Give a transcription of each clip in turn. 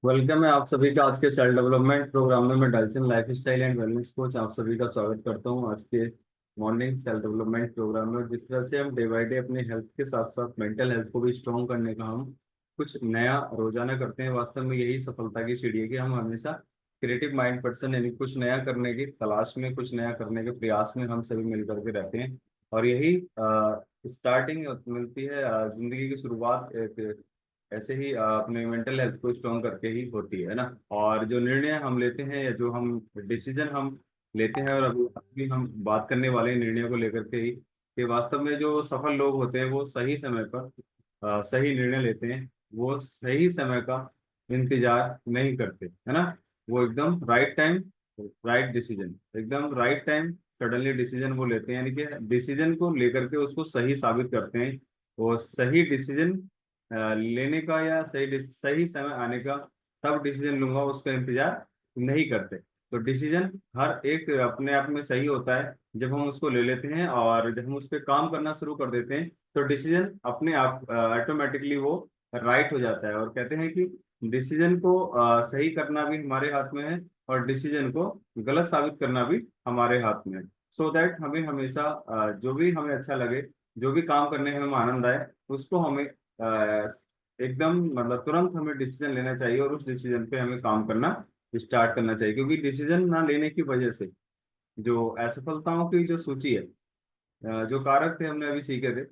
Welcome है आप सभी का आज के सेल्फ डेवलपमेंट प्रोग्राम में। मैं Dalton life style and wellness coach आप सभी का स्वागत करता हूं आज के मॉर्निंग सेल्फ डेवलपमेंट प्रोग्राम में। जिस तरह से हम डे बाई डे अपने हेल्थ के साथ साथ मेंटल हेल्थ को भी स्ट्रॉन्ग करने का हम कुछ नया रोजाना करते हैं, वास्तव में यही सफलता की सीढ़ी है कि हम हमेशा क्रिएटिव माइंड पर्सन यानी कुछ नया करने की तलाश में, कुछ नया करने के प्रयास में हम सभी मिल करके रहते हैं। और यही स्टार्टिंग मिलती है, जिंदगी की शुरुआत एक ऐसे ही अपने मेंटल हेल्थ को स्ट्रॉन्ग करके ही होती है ना। और जो निर्णय हम लेते हैं या जो हम डिसीजन हम लेते हैं, और अभी हम बात करने वाले हैं निर्णयों को लेकर के ही, कि वास्तव में जो सफल लोग होते हैं वो सही समय पर सही निर्णय लेते हैं। वो सही समय का इंतजार नहीं करते, है ना। वो एकदम राइट टाइम राइट डिसीजन, एकदम राइट टाइम सडनली डिसीजन वो लेते हैं, यानी कि डिसीजन को लेकर के उसको सही साबित करते हैं। वो सही डिसीजन लेने का या सही समय आने का, तब डिसीजन लूंगा, उसका इंतजार नहीं करते। तो डिसीजन हर एक अपने आप में सही होता है जब हम उसको ले लेते हैं, और जब हम उस पर काम करना शुरू कर देते हैं तो डिसीजन अपने आप ऑटोमेटिकली वो राइट हो जाता है। और कहते हैं कि डिसीजन को सही करना भी हमारे हाथ में है, और डिसीजन को गलत साबित करना भी हमारे हाथ में है। सो दैट हमें हमेशा जो भी हमें अच्छा लगे, जो भी काम करने में हमें आनंद आए, उसको हमें एकदम मतलब तुरंत हमें डिसीजन लेना चाहिए, और उस डिसीजन पे हमें काम करना स्टार्ट करना चाहिए। क्योंकि डिसीजन ना लेने की वजह से जो असफलताओं की जो सूची है, जो कारक थे हमने अभी सीखे थे,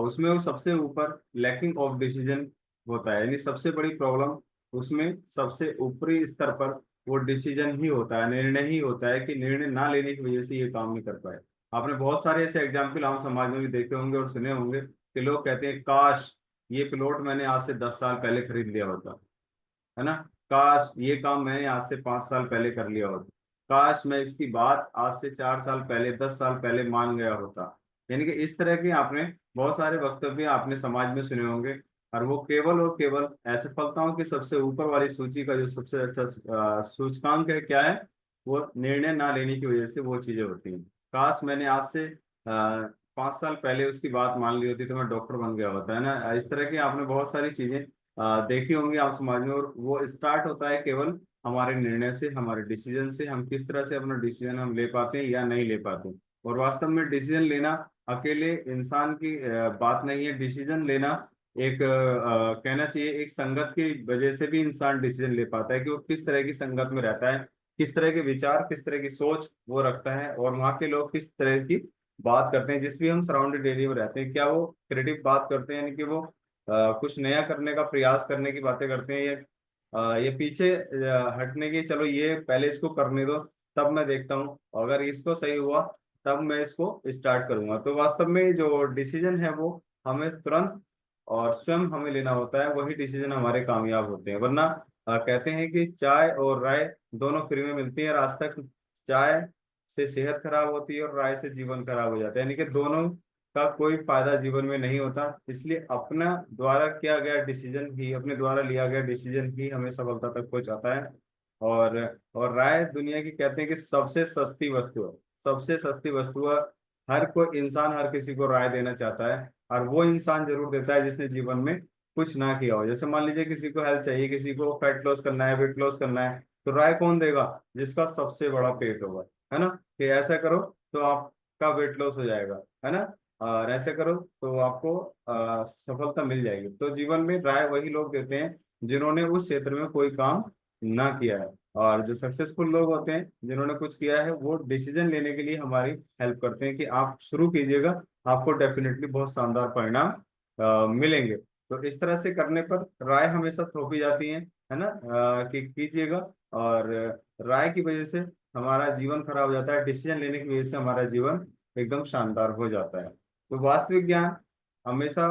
उसमें वो सबसे ऊपर लैकिंग ऑफ डिसीजन होता है। यानी सबसे बड़ी प्रॉब्लम उसमें सबसे ऊपरी स्तर पर वो डिसीजन ही होता है, निर्णय ही होता है, कि निर्णय ना लेने की वजह से ये काम नहीं कर पाए। आपने बहुत सारे ऐसे एग्जाम्पल आम समाज में भी देखे होंगे और सुने होंगे कि लोग कहते हैं, काश ये प्लॉट मैंने आज से 10 साल पहले खरीद लिया होता, है ना। काश ये काम मैंने आज से 5 साल पहले कर लिया होता। काश मैं इसकी बात आज से 4 साल पहले, 10 साल पहले मान गया होता। यानी कि इस तरह के आपने बहुत सारे वक्तव्य आपने समाज में सुने होंगे। और वो केवल और केवल असफलताओं की सबसे ऊपर वाली सूची का जो सबसे अच्छा सूचकांक है, क्या है, वो निर्णय ना लेने की वजह से वो चीजें होती हैं। काश मैंने आज से 5 साल पहले उसकी बात मान ली होती तो मैं डॉक्टर बन गया होता, है ना। इस तरह की आपने बहुत सारी चीजें देखी होंगी आप समाज में। और वो स्टार्ट होता है केवल हमारे निर्णय से, हमारे डिसीजन से, हम किस तरह से अपना डिसीजन हम ले पाते हैं या नहीं ले पाते। और वास्तव में डिसीजन लेना अकेले इंसान की बात नहीं है। डिसीजन लेना एक कहना चाहिए एक संगत की वजह से भी इंसान डिसीजन ले पाता है, कि वो किस तरह की संगत में रहता है, किस तरह के विचार, किस तरह की सोच वो रखता है, और वहाँ के लोग किस तरह की बात करते हैं। जिस भी हम सराउंडेड एरिया में रहते हैं, क्या वो क्रिएटिव बात करते हैं, यानी कि वो कुछ नया करने का प्रयास करने की बातें करते हैं, ये पीछे हटने की, चलो ये पहले इसको करने दो, तब मैं देखता हूँ, अगर इसको सही हुआ तब मैं इसको स्टार्ट करूंगा। तो वास्तव में जो डिसीजन है वो हमें तुरंत और स्वयं हमें लेना होता है, वही डिसीजन हमारे कामयाब होते हैं। वरना कहते हैं कि चाय और राय दोनों फ्री में मिलती है, और आज तक चाय से सेहत खराब होती है और राय से जीवन खराब हो जाता है, यानी कि दोनों का कोई फायदा जीवन में नहीं होता। इसलिए अपना द्वारा किया गया डिसीजन ही, अपने द्वारा लिया गया डिसीजन ही हमें सफलता तक पहुंचाता है। और और राय दुनिया की कहते हैं कि सबसे सस्ती वस्तु है, सबसे सस्ती वस्तु है। हर कोई इंसान हर किसी को राय देना चाहता है, और वो इंसान जरूर देता है जिसने जीवन में कुछ ना किया हो। जैसे मान लीजिए किसी को हेल्थ चाहिए, किसी को फैट लॉस करना है, वेट लॉस करना है, तो राय कौन देगा? जिसका सबसे बड़ा पेट होगा, है ना, कि ऐसा करो तो आपका वेट लॉस हो जाएगा, है ना, और ऐसे करो तो आपको सफलता मिल जाएगी। तो जीवन में राय वही लोग देते हैं जिन्होंने उस क्षेत्र में कोई काम ना किया है। और जो सक्सेसफुल लोग होते हैं जिन्होंने कुछ किया है, वो डिसीजन लेने के लिए हमारी हेल्प करते हैं, कि आप शुरू कीजिएगा, आपको डेफिनेटली बहुत शानदार परिणाम मिलेंगे। तो इस तरह से करने पर राय हमेशा थोपी जाती है ना, कि कीजिएगा। और राय की वजह से हमारा जीवन खराब हो जाता है, डिसीजन लेने की वजह से हमारा जीवन एकदम शानदार हो जाता है। तो वास्तविक ज्ञान हमेशा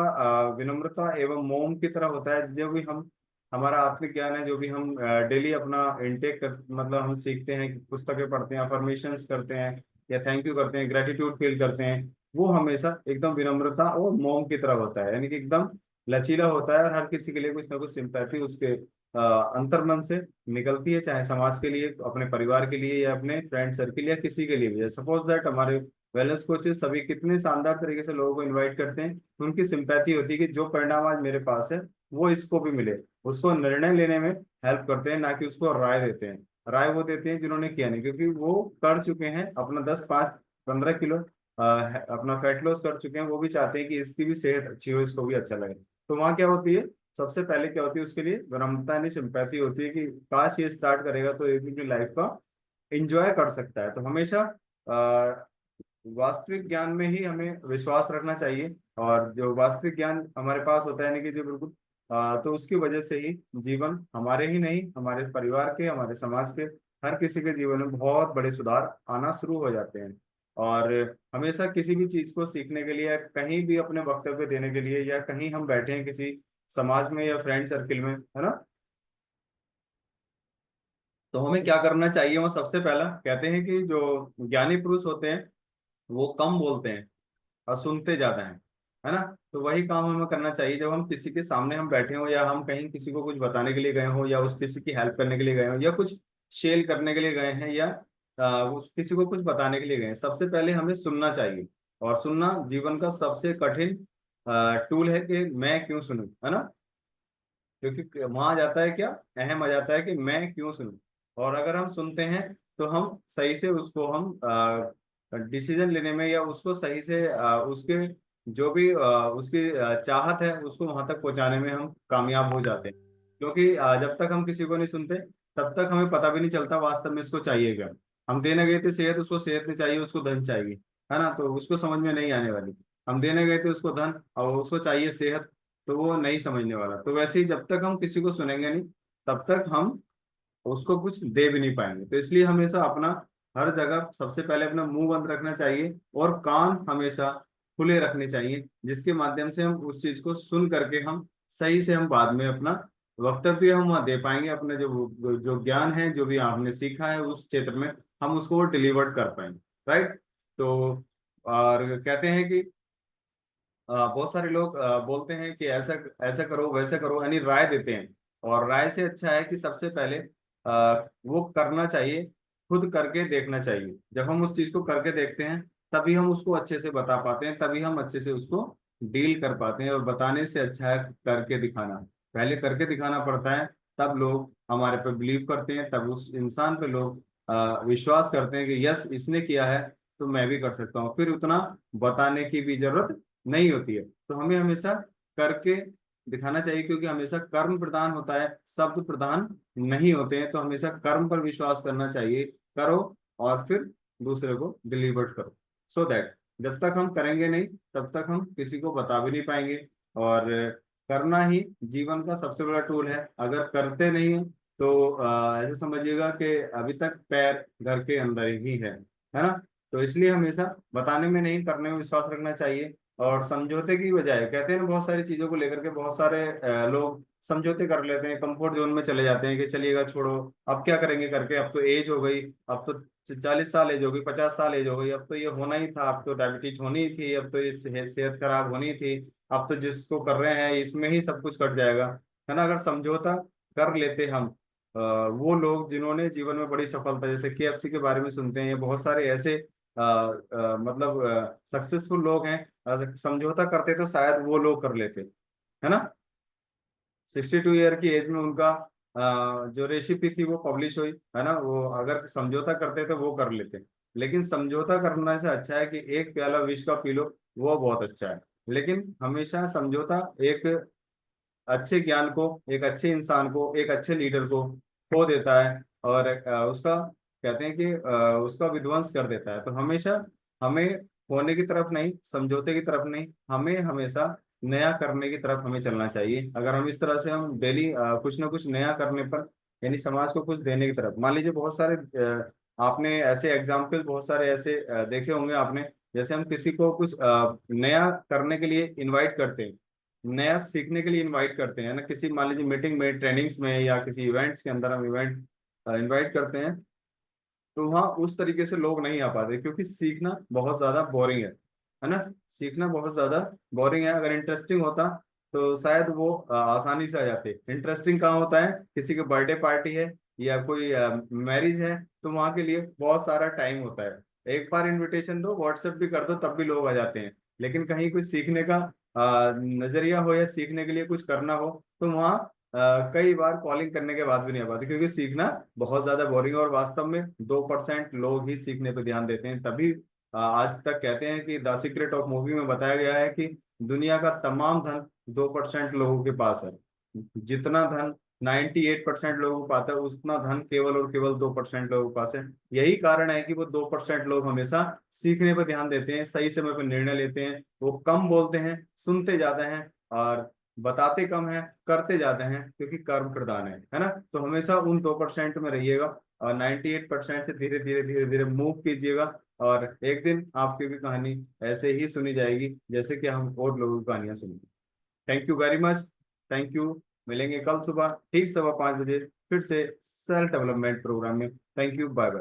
विनम्रता एवं मौन की तरह होता है। जो भी हम हमारा आत्मिक ज्ञान है, जो भी हम डेली अपना इनटेक कर, मतलब हम सीखते हैं, पुस्तकें पढ़ते हैं, अफर्मेशंस करते हैं, या थैंक यू करते हैं, ग्रेटिट्यूड फील करते हैं, वो हमेशा एकदम विनम्रता और मौन की तरह होता है। यानी कि एकदम लचीला होता है, और हर किसी के लिए कुछ ना कुछ सिंपैथी उसके अंतर्मन से निकलती है, चाहे समाज के लिए, अपने परिवार के लिए, या अपने फ्रेंड सर्किल, या किसी के लिए भी। सपोज दैट हमारे वेलनेस कोचेस सभी कितने शानदार तरीके से लोगों को इनवाइट करते हैं, उनकी सिंपैथी होती है कि जो परिणाम आज मेरे पास है वो इसको भी मिले, उसको निर्णय लेने में हेल्प करते हैं, ना कि उसको राय देते हैं। राय वो देते हैं जिन्होंने किया नहीं, क्योंकि वो कर चुके हैं अपना 10, 5, 15 किलो अपना फैट लॉस कर चुके हैं, वो भी चाहते हैं कि इसकी भी सेहत अच्छी हो, इसको भी अच्छा लगे। तो वहाँ क्या होती है, सबसे पहले क्या होती है उसके लिए विनम्रता यानी सिंपैथी होती है कि काश ये स्टार्ट करेगा तो ये भी अपनी लाइफ का एंजॉय कर सकता है। तो हमेशा वास्तविक ज्ञान में ही हमें विश्वास रखना चाहिए, और जो वास्तविक ज्ञान हमारे पास होता है ना कि जो बिल्कुल तो उसकी वजह से ही जीवन हमारे ही नहीं, हमारे परिवार के, हमारे समाज के हर किसी के जीवन में बहुत बड़े सुधार आना शुरू हो जाते हैं। और हमेशा किसी भी चीज को सीखने के लिए, कहीं भी अपने वक्तव्य देने के लिए, या कहीं हम बैठे हैं किसी समाज में या फ्रेंड सर्किल में, है ना, तो हमें क्या करना चाहिए। वो सबसे पहला कहते हैं कि जो ज्ञानी पुरुष होते हैं वो कम बोलते हैं और सुनते ज्यादा है ना। तो वही काम हमें करना चाहिए जब हम किसी के सामने हम बैठे हो, या हम कहीं किसी को कुछ बताने के लिए गए हो, या उस किसी की हेल्प करने के लिए गए हो, या कुछ शेयर करने के लिए गए हैं, या उस किसी को कुछ बताने के लिए गए हैं। सबसे पहले हमें सुनना चाहिए, और सुनना जीवन का सबसे कठिन टूल है कि मैं क्यों सुनूं, है ना। क्योंकि वहां आ जाता है क्या, अहम आ जाता है कि मैं क्यों सुनूं। और अगर हम सुनते हैं तो हम सही से उसको हम डिसीजन लेने में, या उसको सही से उसके जो भी उसकी चाहत है उसको वहां तक पहुंचाने में हम कामयाब हो जाते हैं। क्योंकि जब तक हम किसी को नहीं सुनते तब तक हमें पता भी नहीं चलता वास्तव में इसको चाहिए क्या। हम देने गए थे सेहत, उसको सेहत नहीं चाहिए, उसको धन चाहिए, है ना, तो उसको समझ में नहीं आने वाली। हम देने गए थे उसको धन और उसको चाहिए सेहत, तो वो नहीं समझने वाला। तो वैसे ही जब तक हम किसी को सुनेंगे नहीं तब तक हम उसको कुछ दे भी नहीं पाएंगे। तो इसलिए हमेशा अपना हर जगह सबसे पहले अपना मुंह बंद रखना चाहिए, और कान हमेशा खुले रखने चाहिए, जिसके माध्यम से हम उस चीज को सुन करके हम सही से हम बाद में अपना वक्तव्य हम वहाँ दे पाएंगे। अपने जो जो ज्ञान है, जो भी आपने सीखा है उस क्षेत्र में, हम उसको डिलीवर कर पाएंगे। राइट। तो और कहते हैं कि बहुत सारे लोग बोलते हैं कि ऐसा ऐसा करो वैसा करो, यानी राय देते हैं। और राय से अच्छा है कि सबसे पहले वो करना चाहिए, खुद करके देखना चाहिए। जब हम उस चीज को करके देखते हैं तभी हम उसको अच्छे से बता पाते हैं, तभी हम अच्छे से उसको डील कर पाते हैं। और बताने से अच्छा है करके दिखाना, पहले करके दिखाना पड़ता है, तब लोग हमारे पे बिलीव करते हैं, तब उस इंसान पे लोग विश्वास करते हैं कि यस इसने किया है तो मैं भी कर सकता हूँ। फिर उतना बताने की भी जरूरत नहीं होती है। तो हमें हमेशा करके दिखाना चाहिए, क्योंकि हमेशा कर्म प्रधान होता है, शब्द प्रधान नहीं होते हैं। तो हमेशा कर्म पर विश्वास करना चाहिए, करो और फिर दूसरे को डिलीवर करो। सो दैट जब तक हम करेंगे नहीं तब तक हम किसी को बता भी नहीं पाएंगे। और करना ही जीवन का सबसे बड़ा टूल है। अगर करते नहीं हैं तो ऐसे समझिएगा कि अभी तक पैर घर के अंदर ही है ना। तो इसलिए हमेशा बताने में नहीं, करने में विश्वास रखना चाहिए। और समझौते की बजाय कहते हैं ना, बहुत सारी चीजों को लेकर के बहुत सारे लोग समझौते कर लेते हैं, कंफर्ट जोन में चले जाते हैं कि चलिएगा छोड़ो, अब क्या करेंगे करके, अब तो एज हो गई, अब तो 40 साल एज हो गई, 50 साल एज हो गई, अब तो ये होना ही था, अब तो डायबिटीज होनी ही थी, अब तो ये सेहत खराब होनी थी, अब तो जिसको कर रहे हैं इसमें ही सब कुछ कट जाएगा, है ना। अगर समझौता कर लेते हम, वो लोग जिन्होंने जीवन में बड़ी सफलता, जैसे KFC के बारे में सुनते हैं, ये बहुत सारे ऐसे मतलब सक्सेसफुल लोग हैं, अगर समझौता करते तो शायद वो लोग कर लेते, है ना। 62 ईयर की एज में उनका जो रेसिपी थी वो पब्लिश हुई, है ना। वो अगर समझौता करते तो वो कर लेते। लेकिन समझौता करने से अच्छा है कि एक प्याला विष का पी लो, वो बहुत अच्छा है। लेकिन हमेशा समझौता एक अच्छे ज्ञान को, एक अच्छे इंसान को, एक अच्छे लीडर को खो देता है, और उसका कहते हैं कि उसका विध्वंस कर देता है। तो हमेशा हमें होने की तरफ नहीं, समझौते की तरफ नहीं, हमें हमेशा नया करने की तरफ हमें चलना चाहिए। अगर हम इस तरह से हम डेली कुछ ना कुछ नया करने पर, यानी समाज को कुछ देने की तरफ, मान लीजिए बहुत सारे आपने ऐसे एग्जाम्पल बहुत सारे ऐसे देखे होंगे आपने। जैसे हम किसी को कुछ नया करने के लिए इनवाइट करते हैं, नया सीखने के लिए इनवाइट करते हैं ना, किसी मान लीजिए मीटिंग में, ट्रेनिंग्स में, या किसी इवेंट्स के अंदर हम इवेंट इनवाइट करते हैं, तो वहाँ उस तरीके से लोग नहीं आ पाते, क्योंकि सीखना बहुत ज्यादा बोरिंग है ना। सीखना बहुत ज्यादा बोरिंग है। अगर इंटरेस्टिंग होता तो शायद वो आसानी से आ जाते। इंटरेस्टिंग कहाँ होता है, किसी के बर्थडे पार्टी है या कोई मैरिज है, तो वहाँ के लिए बहुत सारा टाइम होता है। एक बार इनविटेशन दो, व्हाट्सएप भी कर दो, तब भी लोग आ जाते हैं। लेकिन कहीं कुछ सीखने का नजरिया हो या सीखने के लिए कुछ करना हो, तो वहाँ कई बार कॉलिंग करने के बाद भी नहीं आ पाते, क्योंकि सीखना बहुत ज्यादा बोरिंग है। और वास्तव में 2% लोग ही सीखने पर ध्यान देते हैं। तभी आज तक कहते हैं कि द सीक्रेट ऑफ मूवी में बताया गया है कि दुनिया का तमाम धन 2% लोगों के पास है। जितना धन 98% लोगों को पाता है, उतना धन केवल और केवल 2% लोगों के पास है। यही कारण है कि वो 2% लोग हमेशा सीखने पर ध्यान देते हैं, सही समय पर निर्णय लेते हैं, वो कम बोलते हैं, सुनते ज्यादा हैं, और बताते कम है, करते ज्यादा हैं, क्योंकि कर्म प्रधान है ना। तो हमेशा उन 2% में रहिएगा, और 98% से धीरे धीरे धीरे धीरे मूव कीजिएगा। और एक दिन आपकी भी कहानी ऐसे ही सुनी जाएगी जैसे कि हम और लोगों की कहानियां सुनेंगे। Thank you very much. Thank you. मिलेंगे कल सुबह ठीक 5:15 बजे फिर से सेल्फ डेवलपमेंट प्रोग्राम में। Thank you, bye bye.